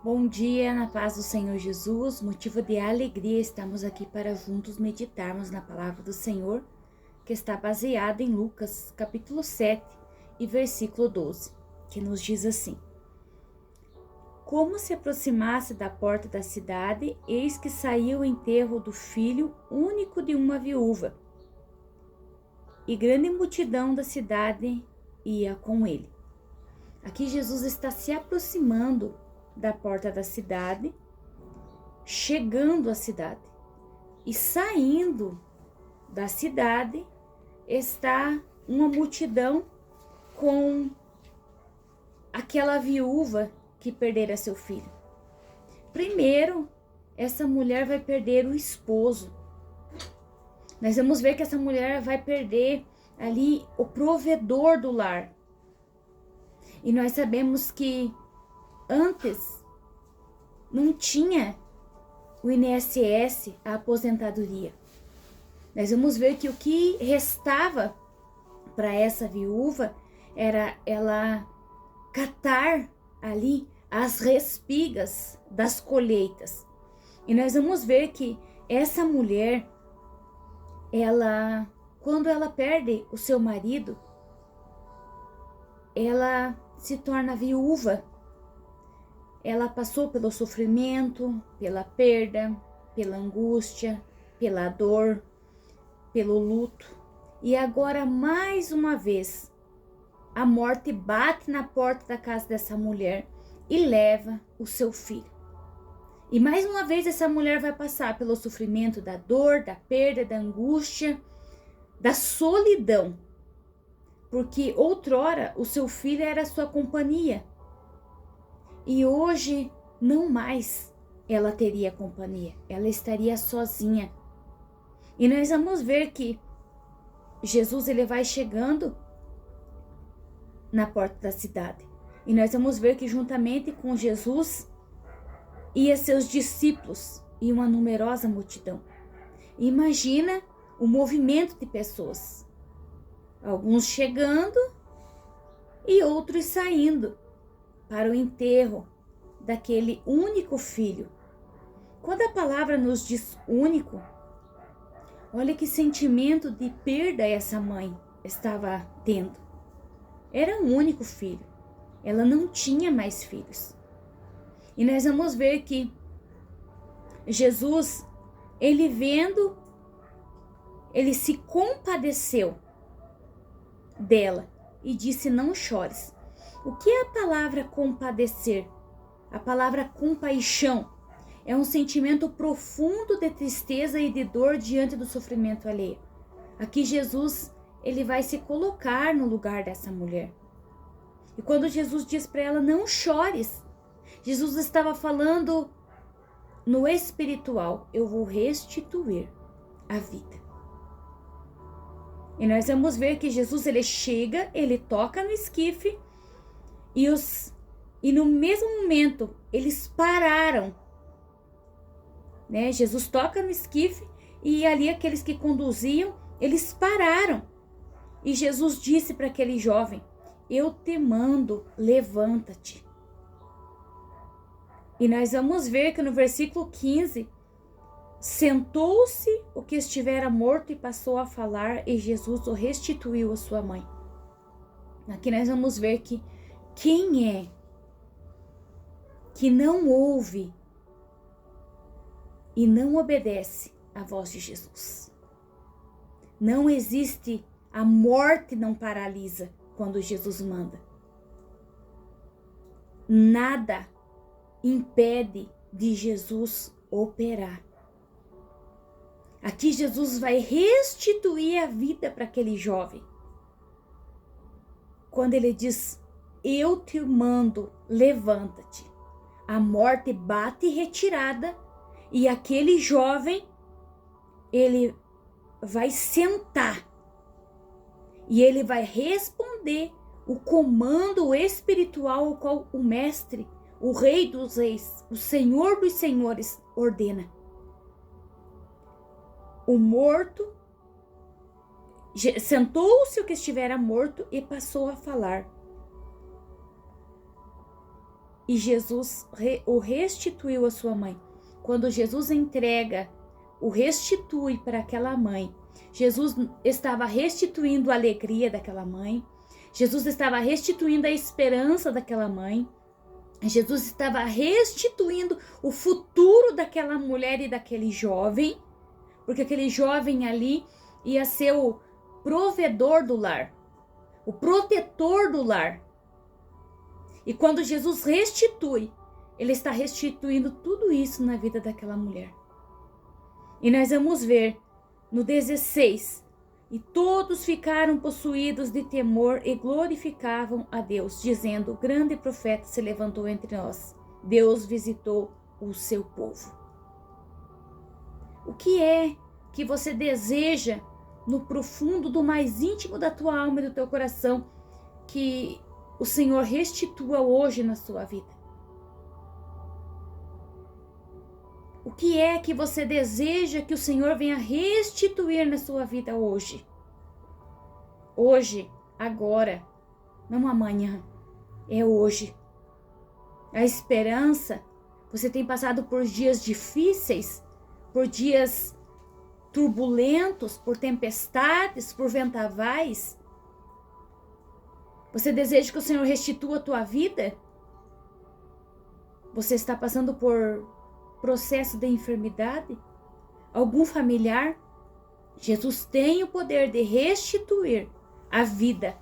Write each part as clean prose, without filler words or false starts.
Bom dia, na paz do Senhor Jesus, motivo de alegria, estamos aqui para juntos meditarmos na palavra do Senhor, que está baseada em Lucas, capítulo 7 e versículo 12, que nos diz assim: Como se aproximasse da porta da cidade, eis que saiu o enterro do filho único de uma viúva, e grande multidão da cidade ia com ele. Aqui Jesus está se aproximando da porta da cidade, chegando à cidade, e saindo da cidade está uma multidão com aquela viúva que perdera seu filho. Primeiro, essa mulher vai perder o esposo. Nós vamos ver que essa mulher vai perder ali o provedor do lar. E nós sabemos que antes não tinha o INSS, a aposentadoria. Nós vamos ver que o que restava para essa viúva era ela catar ali as respigas das colheitas. E nós vamos ver que essa mulher, quando ela perde o seu marido, ela se torna viúva. Ela passou pelo sofrimento, pela perda, pela angústia, pela dor, pelo luto. E agora, mais uma vez, a morte bate na porta da casa dessa mulher e leva o seu filho. E mais uma vez essa mulher vai passar pelo sofrimento da dor, da perda, da angústia, da solidão. Porque outrora o seu filho era a sua companhia. E hoje não mais ela teria companhia, ela estaria sozinha. E nós vamos ver que Jesus ele vai chegando na porta da cidade. E nós vamos ver que juntamente com Jesus ia seus discípulos e uma numerosa multidão. Imagina o movimento de pessoas. Alguns chegando e outros saindo para o enterro daquele único filho. Quando a palavra nos diz único, olha que sentimento de perda essa mãe estava tendo. Era um único filho, ela não tinha mais filhos. E nós vamos ver que Jesus, ele vendo, ele se compadeceu dela e disse: não chores. O que é a palavra compadecer? A palavra compaixão é um sentimento profundo de tristeza e de dor diante do sofrimento alheio. Aqui Jesus, ele vai se colocar no lugar dessa mulher. E quando Jesus diz para ela: não chores, Jesus estava falando no espiritual: eu vou restituir a vida. E nós vamos ver que Jesus, ele chega, ele toca no esquife, e no mesmo momento eles pararam, né? Jesus toca no esquife e ali aqueles que conduziam, eles pararam. E Jesus disse para aquele jovem: eu te mando, levanta-te. E nós vamos ver que no versículo 15, sentou-se o que estivera morto e passou a falar, e Jesus o restituiu à sua mãe. Aqui nós vamos ver que quem é que não ouve e não obedece à voz de Jesus? Não existe, a morte não paralisa quando Jesus manda. Nada impede de Jesus operar. Aqui Jesus vai restituir a vida para aquele jovem. Quando ele diz: eu te mando, levanta-te. A morte bate retirada e aquele jovem, ele vai sentar e ele vai responder o comando espiritual ao qual o mestre, o rei dos reis, o senhor dos senhores ordena. O morto sentou-se o que estivera morto e passou a falar. e Jesus o restituiu à sua mãe. Quando Jesus o restitui para aquela mãe, Jesus estava restituindo a alegria daquela mãe, Jesus estava restituindo a esperança daquela mãe, Jesus estava restituindo o futuro daquela mulher e daquele jovem, porque aquele jovem ali ia ser o provedor do lar, o protetor do lar. E quando Jesus restitui, ele está restituindo tudo isso na vida daquela mulher. E nós vamos ver no 16, e todos ficaram possuídos de temor e glorificavam a Deus, dizendo: o grande profeta se levantou entre nós, Deus visitou o seu povo. O que é que você deseja no profundo do mais íntimo da tua alma e do teu coração que o Senhor restitua hoje na sua vida? O que é que você deseja que o Senhor venha restituir na sua vida hoje? Hoje, agora, não amanhã, é hoje. A esperança, você tem passado por dias difíceis, por dias turbulentos, por tempestades, por vendavais. Você deseja que o Senhor restitua a tua vida? Você está passando por processo de enfermidade? Algum familiar? Jesus tem o poder de restituir a vida.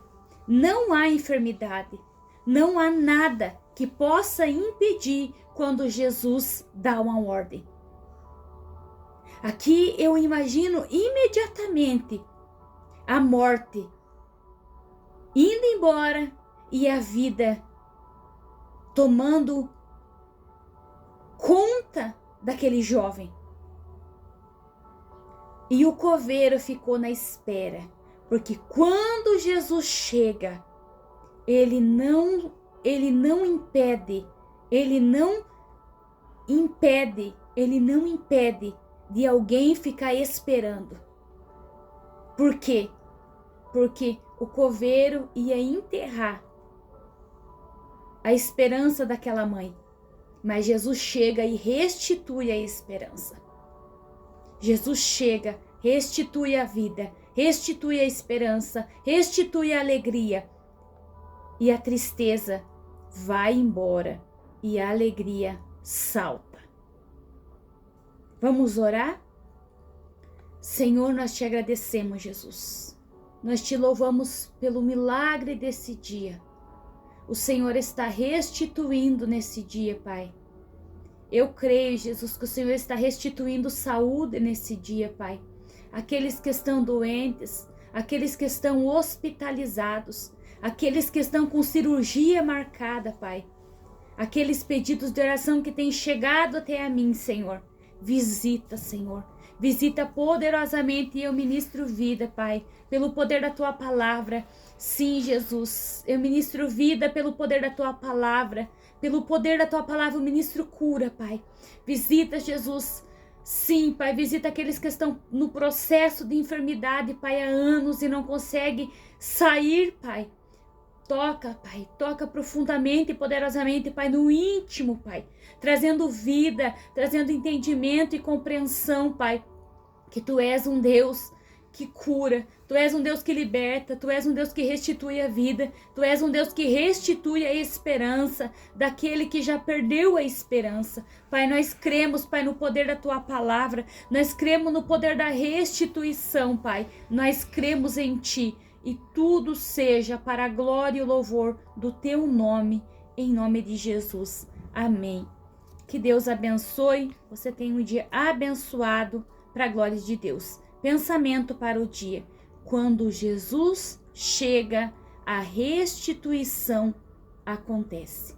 Não há enfermidade, não há nada que possa impedir quando Jesus dá uma ordem. Aqui eu imagino imediatamente a morte indo embora e a vida tomando conta daquele jovem. E o coveiro ficou na espera, porque quando Jesus chega, ele não impede de alguém ficar esperando. Por quê? Porque o coveiro ia enterrar a esperança daquela mãe. Mas Jesus chega e restitui a esperança. Jesus chega, restitui a vida, restitui a esperança, restitui a alegria. E a tristeza vai embora e a alegria salta. Vamos orar? Senhor, nós te agradecemos, Jesus. Nós te louvamos pelo milagre desse dia. O Senhor está restituindo nesse dia, Pai. Eu creio, Jesus, que o Senhor está restituindo saúde nesse dia, Pai. Aqueles que estão doentes, aqueles que estão hospitalizados, aqueles que estão com cirurgia marcada, Pai. Aqueles pedidos de oração que têm chegado até a mim, Senhor. Visita, Senhor. Visita poderosamente e eu ministro vida, Pai, pelo poder da Tua palavra. Sim, Jesus, eu ministro vida pelo poder da Tua palavra. Pelo poder da Tua palavra eu ministro cura, Pai. Visita, Jesus. Sim, Pai, visita aqueles que estão no processo de enfermidade, Pai, há anos e não conseguem sair, Pai. Toca, Pai, toca profundamente e poderosamente, Pai, no íntimo, Pai, trazendo vida, trazendo entendimento e compreensão, Pai, que Tu és um Deus que cura, Tu és um Deus que liberta, Tu és um Deus que restitui a vida, Tu és um Deus que restitui a esperança daquele que já perdeu a esperança. Pai, nós cremos, Pai, no poder da Tua palavra, nós cremos no poder da restituição, Pai, nós cremos em Ti. E tudo seja para a glória e o louvor do Teu nome, em nome de Jesus. Amém. Que Deus abençoe, você tenha um dia abençoado para a glória de Deus. Pensamento para o dia. Quando Jesus chega, a restituição acontece.